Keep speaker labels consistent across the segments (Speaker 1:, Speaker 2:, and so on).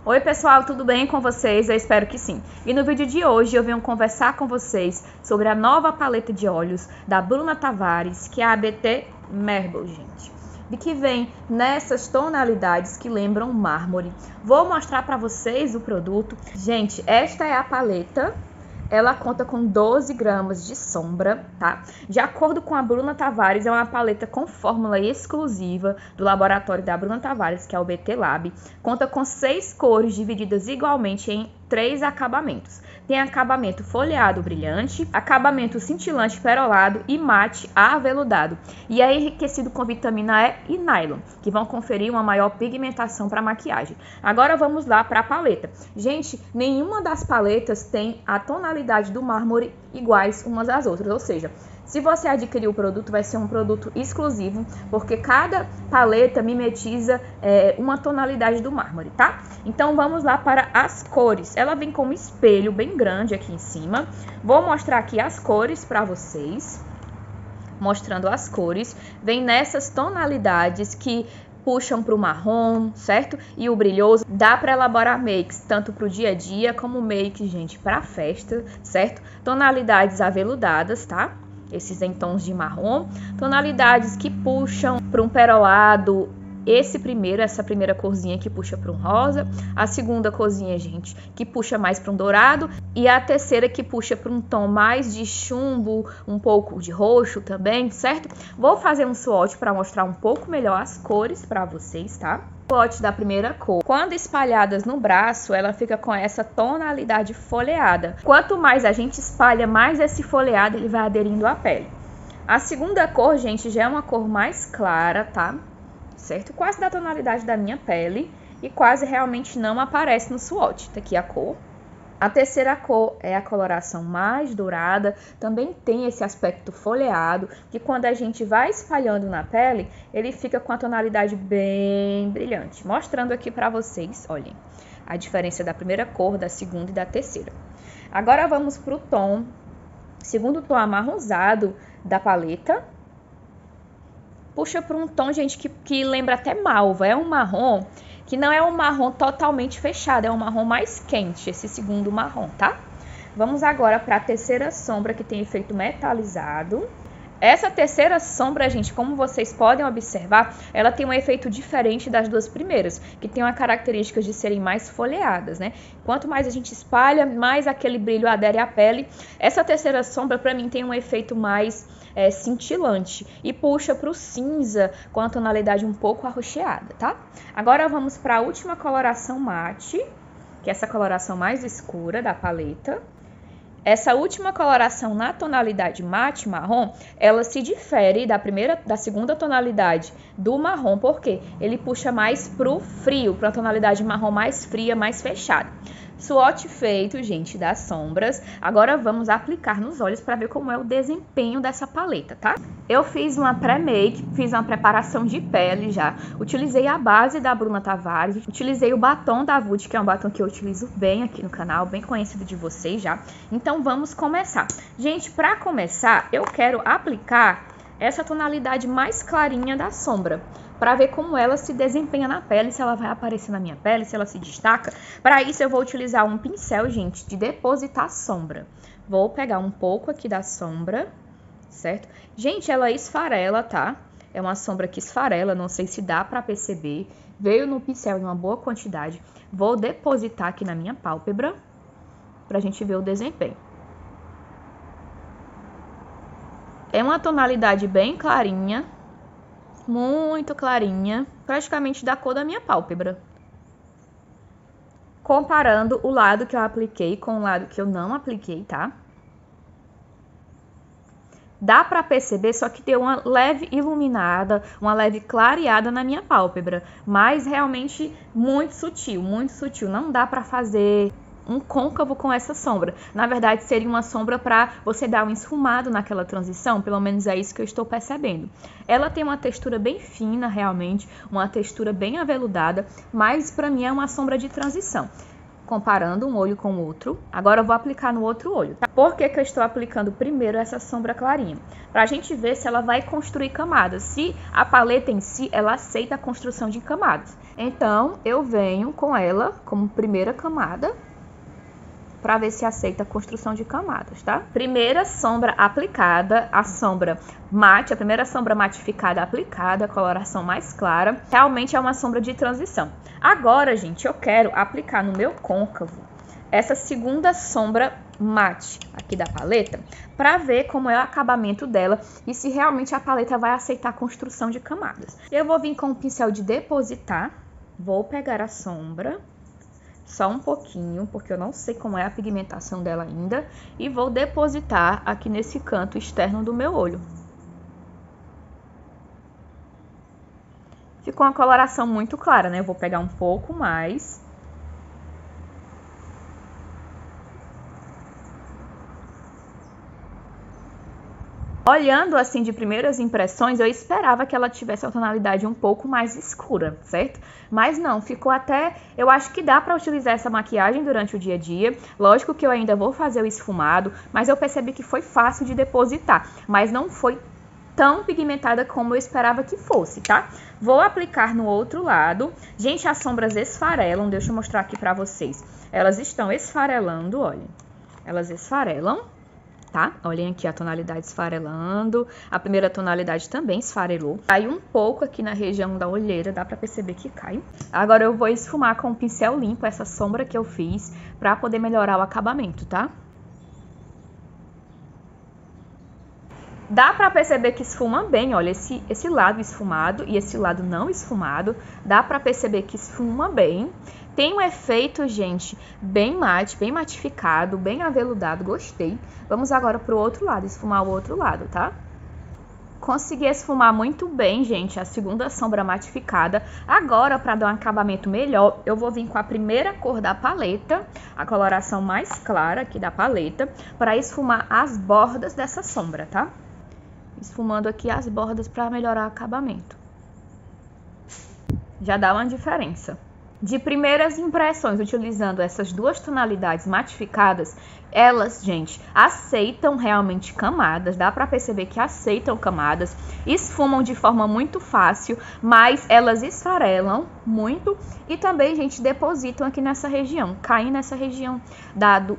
Speaker 1: Oi pessoal, tudo bem com vocês? Eu espero que sim. E no vídeo de hoje eu venho conversar com vocês sobre a nova paleta de olhos da Bruna Tavares, que é a ABT Marble, gente. E que vem nessas tonalidades que lembram mármore. Vou mostrar para vocês o produto. Gente, esta é a paleta. Ela conta com 12 gramas de sombra, tá? De acordo com a Bruna Tavares, é uma paleta com fórmula exclusiva do laboratório da Bruna Tavares, que é o BT Lab. Conta com 6 cores divididas igualmente em 3 acabamentos. Tem acabamento folheado brilhante, acabamento cintilante perolado e mate aveludado. E é enriquecido com vitamina E e nylon, que vão conferir uma maior pigmentação para a maquiagem. Agora vamos lá para a paleta. Gente, nenhuma das paletas tem a tonalidade do mármore iguais umas às outras, ou seja, se você adquirir o produto, vai ser um produto exclusivo, porque cada paleta mimetiza uma tonalidade do mármore, tá? Então, vamos lá para as cores. Ela vem com um espelho bem grande aqui em cima. Vou mostrar aqui as cores para vocês. Mostrando as cores. Vem nessas tonalidades que puxam para o marrom, certo? E o brilhoso. Dá para elaborar makes, tanto para o dia a dia, como make, gente, para festa, certo? Tonalidades aveludadas, tá? Esses em tons de marrom, tonalidades que puxam para um perolado, essa primeira corzinha que puxa para um rosa, a segunda corzinha, gente, que puxa mais para um dourado, e a terceira que puxa para um tom mais de chumbo, um pouco de roxo também, certo? Vou fazer um swatch para mostrar um pouco melhor as cores para vocês, tá? Swatch da primeira cor. Quando espalhadas no braço, ela fica com essa tonalidade folheada. Quanto mais a gente espalha, mais esse folheado ele vai aderindo à pele. A segunda cor, gente, já é uma cor mais clara, tá? Certo? Quase da tonalidade da minha pele e quase realmente não aparece no swatch. Tá aqui a cor. A terceira cor é a coloração mais dourada, também tem esse aspecto folheado, que quando a gente vai espalhando na pele, ele fica com a tonalidade bem brilhante. Mostrando aqui para vocês, olhem, a diferença da primeira cor, da segunda e da terceira. Agora vamos para o segundo tom amarronzado da paleta. Puxa para um tom, gente, que lembra até malva, é um marrom que não é um marrom totalmente fechado, é um marrom mais quente, esse segundo marrom, tá? Vamos agora para a terceira sombra, que tem efeito metalizado. Essa terceira sombra, gente, como vocês podem observar, ela tem um efeito diferente das duas primeiras, que tem uma característica de serem mais folheadas, né? Quanto mais a gente espalha, mais aquele brilho adere à pele. Essa terceira sombra, para mim, tem um efeito mais cintilante e puxa para o cinza com a tonalidade um pouco arroxeada, tá? Agora vamos para a última coloração mate, que é essa coloração mais escura da paleta. Essa última coloração na tonalidade mate marrom, ela se difere da segunda tonalidade do marrom, porque ele puxa mais pro frio, para a tonalidade marrom mais fria, mais fechada. Swatch feito, gente, das sombras. Agora vamos aplicar nos olhos para ver como é o desempenho dessa paleta, tá? Eu fiz uma pré-make, fiz uma preparação de pele já. Utilizei a base da Bruna Tavares, utilizei o batom da Vult, que é um batom que eu utilizo bem aqui no canal, bem conhecido de vocês já. Então vamos começar. Gente, para começar, eu quero aplicar essa tonalidade mais clarinha da sombra, para ver como ela se desempenha na pele, se ela vai aparecer na minha pele, se ela se destaca. Para isso eu vou utilizar um pincel, gente, de depositar sombra. Vou pegar um pouco aqui da sombra, certo? Gente, ela esfarela, tá? É uma sombra que esfarela, não sei se dá para perceber. Veio no pincel em uma boa quantidade. Vou depositar aqui na minha pálpebra, pra gente ver o desempenho. É uma tonalidade bem clarinha, muito clarinha, praticamente da cor da minha pálpebra. Comparando o lado que eu apliquei com o lado que eu não apliquei, tá? Dá pra perceber, só que deu uma leve iluminada, uma leve clareada na minha pálpebra, mas realmente muito sutil, não dá pra fazer um côncavo com essa sombra. Na verdade, seria uma sombra para você dar um esfumado naquela transição, pelo menos é isso que eu estou percebendo. Ela tem uma textura bem fina, realmente, uma textura bem aveludada, mas para mim é uma sombra de transição. comparando um olho com o outro. Agora eu vou aplicar no outro olho, tá? Por que que eu estou aplicando primeiro essa sombra clarinha? Pra gente ver se ela vai construir camadas, se a paleta em si, ela aceita a construção de camadas. Então, eu venho com ela como primeira camada, para ver se aceita a construção de camadas, tá? Primeira sombra aplicada, a sombra mate, a primeira sombra matificada aplicada, a coloração mais clara, realmente é uma sombra de transição. Agora, gente, eu quero aplicar no meu côncavo essa segunda sombra mate aqui da paleta, para ver como é o acabamento dela e se realmente a paleta vai aceitar a construção de camadas. Eu vou vir com o pincel de depositar, vou pegar a sombra, só um pouquinho, porque eu não sei como é a pigmentação dela ainda, e vou depositar aqui nesse canto externo do meu olho. Ficou uma coloração muito clara, né? Eu vou pegar um pouco mais. Olhando assim de primeiras impressões, eu esperava que ela tivesse uma tonalidade um pouco mais escura, certo? Mas não, ficou até... Eu acho que dá para utilizar essa maquiagem durante o dia a dia. Lógico que eu ainda vou fazer o esfumado, mas eu percebi que foi fácil de depositar. Mas não foi tão pigmentada como eu esperava que fosse, tá? Vou aplicar no outro lado. Gente, as sombras esfarelam, deixa eu mostrar aqui pra vocês. Elas estão esfarelando, olhem. Elas esfarelam. Tá? Olhem aqui a tonalidade esfarelando, a primeira tonalidade também esfarelou. Cai um pouco aqui na região da olheira, dá pra perceber que cai. Agora eu vou esfumar com o pincel limpo essa sombra que eu fiz pra poder melhorar o acabamento, tá? Dá pra perceber que esfuma bem, olha, esse lado esfumado e esse lado não esfumado. Dá pra perceber que esfuma bem. Tem um efeito, gente, bem mate, bem matificado, bem aveludado, gostei. Vamos agora pro outro lado, esfumar o outro lado, tá? Consegui esfumar muito bem, gente, a segunda sombra matificada. Agora, para dar um acabamento melhor, eu vou vir com a primeira cor da paleta, a coloração mais clara aqui da paleta, para esfumar as bordas dessa sombra, tá? Esfumando aqui as bordas para melhorar o acabamento. Já dá uma diferença. De primeiras impressões, utilizando essas duas tonalidades matificadas, elas, gente, aceitam realmente camadas, dá pra perceber que aceitam camadas, esfumam de forma muito fácil, mas elas esfarelam muito e também, gente, depositam aqui nessa região, caem nessa região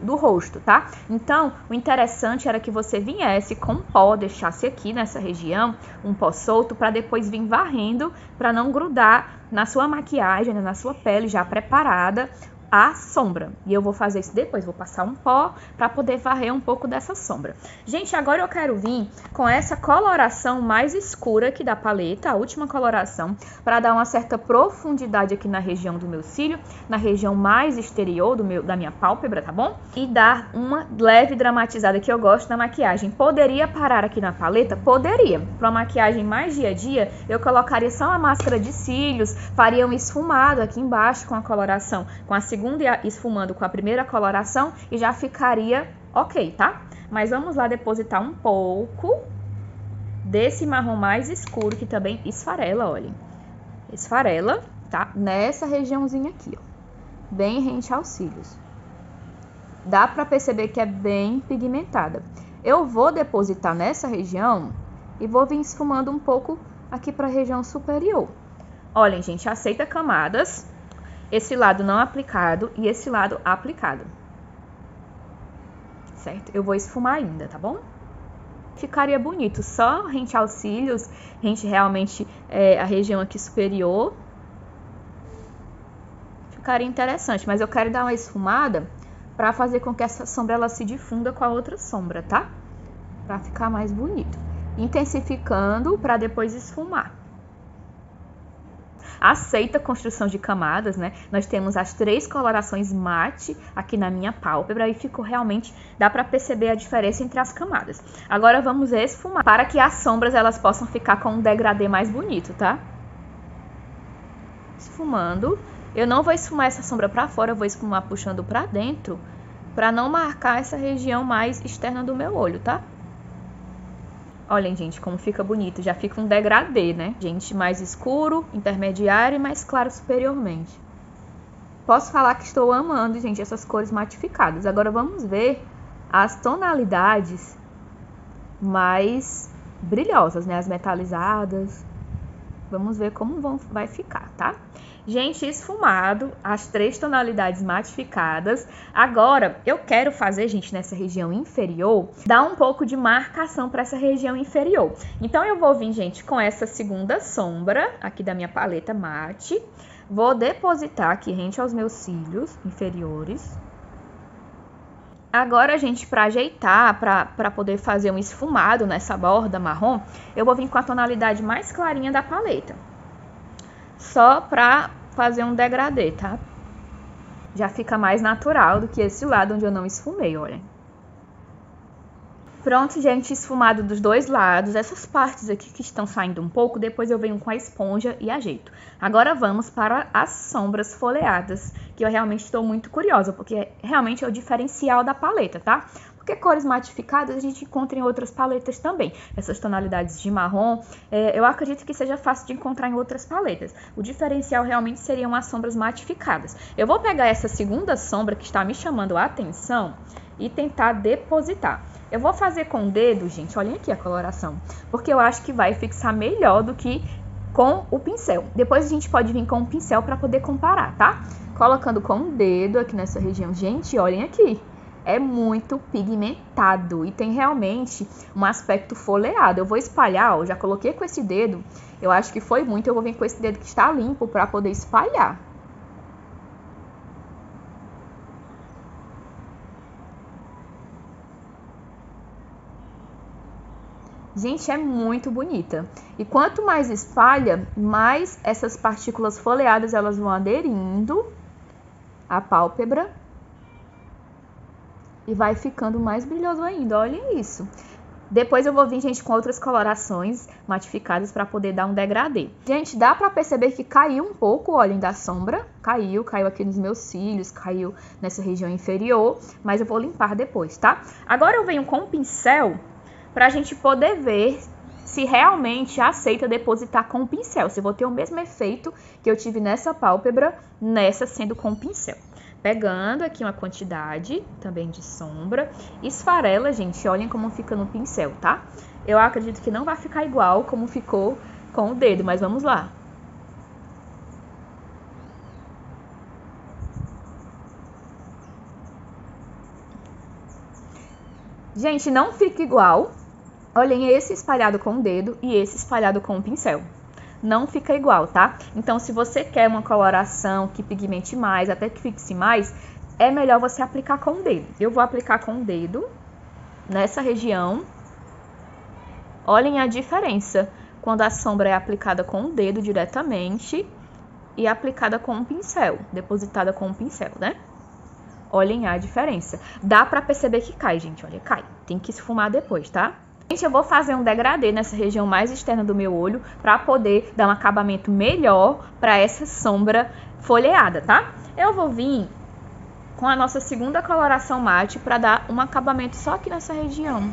Speaker 1: do rosto, tá? Então, o interessante era que você viesse com pó, deixasse aqui nessa região um pó solto para depois vir varrendo, para não grudar na sua maquiagem, na sua pele já preparada, a sombra. E eu vou fazer isso depois, vou passar um pó para poder varrer um pouco dessa sombra. Gente, agora eu quero vir com essa coloração mais escura aqui da paleta, a última coloração, para dar uma certa profundidade aqui na região do meu cílio, na região mais exterior da minha pálpebra, tá bom? E dar uma leve dramatizada que eu gosto na maquiagem. Poderia parar aqui na paleta? Poderia. Para uma maquiagem mais dia a dia, eu colocaria só uma máscara de cílios, faria um esfumado aqui embaixo com a coloração, com a segunda esfumando com a primeira coloração e já ficaria ok, tá? Mas vamos lá depositar um pouco desse marrom mais escuro que também esfarela, olhem. Esfarela, tá? Nessa regiãozinha aqui, ó. Bem rente aos cílios. Dá pra perceber que é bem pigmentada. Eu vou depositar nessa região e vou vir esfumando um pouco aqui pra região superior. Olhem, gente, aceita camadas. Esse lado não aplicado e esse lado aplicado. Certo? Eu vou esfumar ainda, tá bom? Ficaria bonito, só rente aos cílios, rente realmente a região aqui superior. Ficaria interessante, mas eu quero dar uma esfumada para fazer com que essa sombra ela se difunda com a outra sombra, tá? Para ficar mais bonito. Intensificando para depois esfumar. Aceita a construção de camadas, né? Nós temos as 3 colorações mate aqui na minha pálpebra e ficou realmente, dá pra perceber a diferença entre as camadas. Agora vamos esfumar para que as sombras elas possam ficar com um degradê mais bonito, tá? Esfumando. Eu não vou esfumar essa sombra pra fora, eu vou esfumar puxando pra dentro, pra não marcar essa região mais externa do meu olho, tá? Olhem, gente, como fica bonito. Já fica um degradê, né? Gente, mais escuro, intermediário e mais claro superiormente. Posso falar que estou amando, gente, essas cores matificadas. Agora vamos ver as tonalidades mais brilhosas, né? As metalizadas. Vamos ver como vai ficar, tá? Gente, esfumado, as 3 tonalidades matificadas. Agora, eu quero fazer, gente, nessa região inferior, dar um pouco de marcação para essa região inferior. Então, eu vou vir, gente, com essa segunda sombra aqui da minha paleta mate. Vou depositar aqui rente aos meus cílios inferiores. Agora, gente, para ajeitar, para poder fazer um esfumado nessa borda marrom, eu vou vir com a tonalidade mais clarinha da paleta. Só para fazer um degradê, tá? Já fica mais natural do que esse lado onde eu não esfumei, olha. Pronto, gente, esfumado dos 2 lados. Essas partes aqui que estão saindo um pouco, depois eu venho com a esponja e ajeito. Agora vamos para as sombras folheadas, que eu realmente estou muito curiosa, porque realmente é o diferencial da paleta, tá? Porque cores matificadas a gente encontra em outras paletas também. Essas tonalidades de marrom, eu acredito que seja fácil de encontrar em outras paletas. O diferencial realmente seriam as sombras matificadas. Eu vou pegar essa segunda sombra que está me chamando a atenção e tentar depositar. Eu vou fazer com o dedo, gente, olhem aqui a coloração, porque eu acho que vai fixar melhor do que com o pincel. Depois a gente pode vir com o pincel para poder comparar, tá? Colocando com o dedo aqui nessa região. Gente, olhem aqui. É muito pigmentado e tem realmente um aspecto folheado. Eu vou espalhar, ó, já coloquei com esse dedo. Eu acho que foi muito, eu vou vir com esse dedo que está limpo para poder espalhar. Gente, é muito bonita. E quanto mais espalha, mais essas partículas folheadas elas vão aderindo à pálpebra. E vai ficando mais brilhoso ainda, olhem isso. Depois eu vou vir, gente, com outras colorações matificadas para poder dar um degradê. Gente, dá para perceber que caiu um pouco, olhem, da sombra. Caiu aqui nos meus cílios, caiu nessa região inferior. Mas eu vou limpar depois, tá? Agora eu venho com o pincel para a gente poder ver se realmente aceita depositar com o pincel. Se eu vou ter o mesmo efeito que eu tive nessa pálpebra, nessa sendo com o pincel. Pegando aqui uma quantidade também de sombra, esfarela, gente, olhem como fica no pincel, tá? Eu acredito que não vai ficar igual como ficou com o dedo, mas vamos lá. Gente, não fica igual. Olhem esse espalhado com o dedo e esse espalhado com o pincel. Não fica igual, tá? Então, se você quer uma coloração que pigmente mais, até que fixe mais, é melhor você aplicar com o dedo. Eu vou aplicar com o dedo nessa região. Olhem a diferença quando a sombra é aplicada com o dedo diretamente e aplicada com um pincel, depositada com um pincel, né? Olhem a diferença. Dá pra perceber que cai, gente, olha, cai. Tem que esfumar depois, tá? Gente, eu vou fazer um degradê nessa região mais externa do meu olho para poder dar um acabamento melhor para essa sombra folheada, tá? Eu vou vir com a nossa segunda coloração mate para dar um acabamento só aqui nessa região.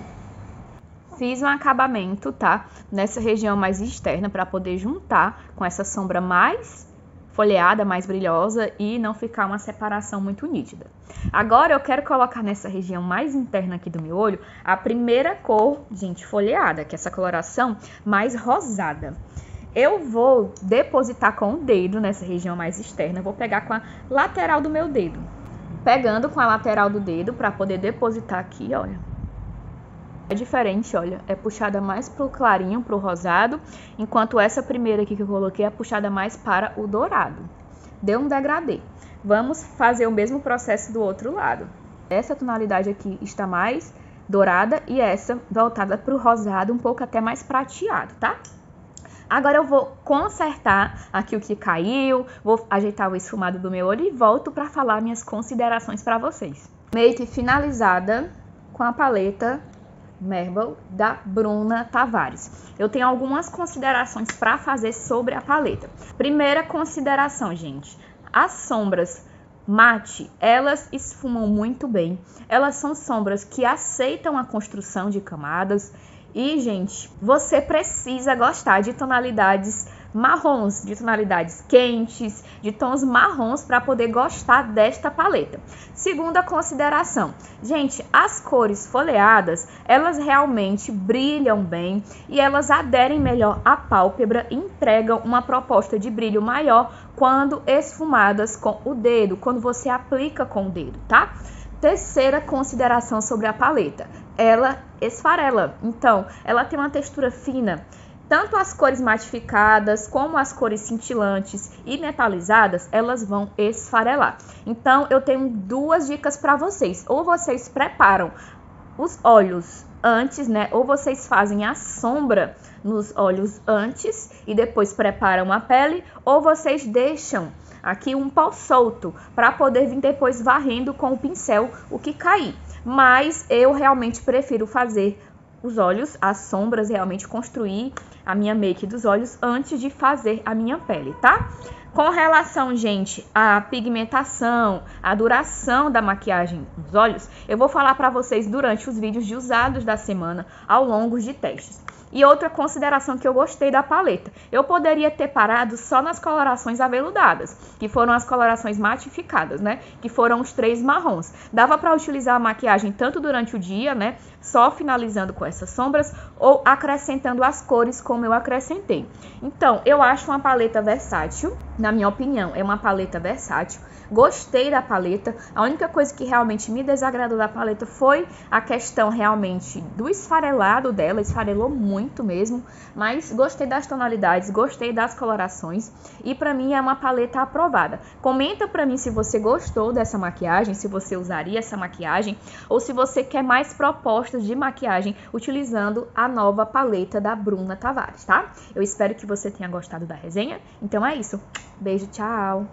Speaker 1: Fiz um acabamento, tá? Nessa região mais externa para poder juntar com essa sombra mais folheada, mais brilhosa e não ficar uma separação muito nítida. Agora eu quero colocar nessa região mais interna aqui do meu olho a primeira cor, gente, folheada, que é essa coloração mais rosada. Eu vou depositar com o dedo nessa região mais externa, vou pegar com a lateral do meu dedo. Pegando com a lateral do dedo para poder depositar aqui, olha. É diferente, olha, é puxada mais pro clarinho, pro rosado, enquanto essa primeira aqui que eu coloquei é puxada mais para o dourado. Deu um degradê. Vamos fazer o mesmo processo do outro lado. Essa tonalidade aqui está mais dourada e essa voltada pro rosado, um pouco até mais prateado, tá? Agora eu vou consertar aqui o que caiu, vou ajeitar o esfumado do meu olho e volto para falar minhas considerações para vocês. Make finalizada com a paleta Marble da Bruna Tavares. Eu tenho algumas considerações para fazer sobre a paleta. Primeira consideração, gente. As sombras mate, elas esfumam muito bem. Elas são sombras que aceitam a construção de camadas E, gente, você precisa gostar de tonalidades marrons, de tonalidades quentes, de tons marrons para poder gostar desta paleta. Segunda consideração, gente, as cores folheadas, elas realmente brilham bem e elas aderem melhor à pálpebra e entregam uma proposta de brilho maior quando esfumadas com o dedo, quando você aplica com o dedo, tá? Terceira consideração sobre a paleta, ela esfarela, então ela tem uma textura fina. Tanto as cores matificadas como as cores cintilantes e metalizadas, elas vão esfarelar. Então, eu tenho duas dicas para vocês. Ou vocês preparam os olhos antes, né? Ou vocês fazem a sombra nos olhos antes e depois preparam a pele. Ou vocês deixam aqui um pó solto para poder vir depois varrendo com o pincel o que cair. Mas eu realmente prefiro fazer os olhos, as sombras, realmente construir a minha make dos olhos antes de fazer a minha pele, tá? Com relação, gente, à pigmentação, à duração da maquiagem nos olhos, eu vou falar para vocês durante os vídeos de usados da semana ao longo de testes. E outra consideração que eu gostei da paleta, eu poderia ter parado só nas colorações aveludadas, que foram as colorações matificadas, né? Que foram os 3 marrons. Dava para utilizar a maquiagem tanto durante o dia, né? Só finalizando com essas sombras ou acrescentando as cores como eu acrescentei. Então, eu acho uma paleta versátil, na minha opinião, é uma paleta versátil. Gostei da paleta, a única coisa que realmente me desagradou da paleta foi a questão realmente do esfarelado dela, esfarelou muito mesmo, mas gostei das tonalidades, gostei das colorações e pra mim é uma paleta aprovada. Comenta pra mim se você gostou dessa maquiagem, se você usaria essa maquiagem ou se você quer mais propostas de maquiagem utilizando a nova paleta da Bruna Tavares, tá? Eu espero que você tenha gostado da resenha, então é isso, beijo, tchau!